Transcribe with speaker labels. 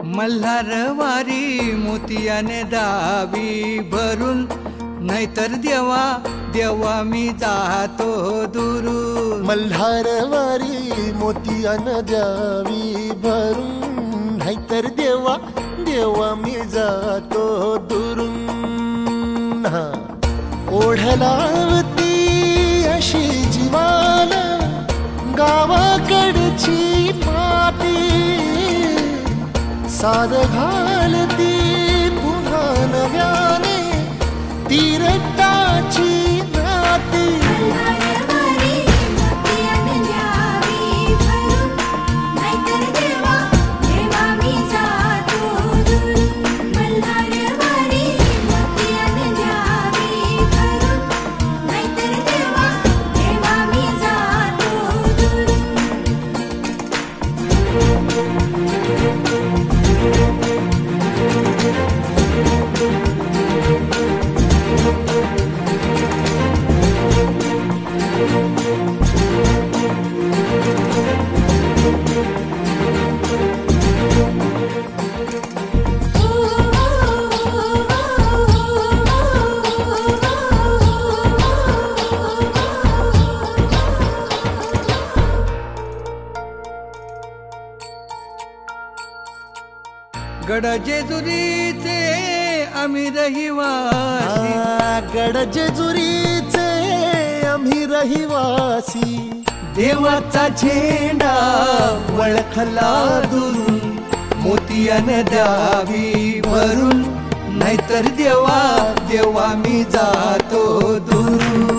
Speaker 1: मल्हारवारी मोतियाने दावी भरून, नाहीतर देवा देवा मी जातो दुरून.
Speaker 2: मल्हारवारी मोतियाने द्यावी भरून, नाहीतर देवा देवा मी जातो दुरून. ओढलावती अशी जीवाला गावाकडची माती, साद घालती पुन्हा नव्याने तीरटाची नाती.
Speaker 1: गड जेजुरीचे आम्ही रहिवासी,
Speaker 2: गड जेजुरीचे आम्ही रहिवासी.
Speaker 1: देवाचा झेंडा वळखला दुरून, मोतियाने द्यावी भरून, नाहीतर देवा देवा मी जातो दुरून.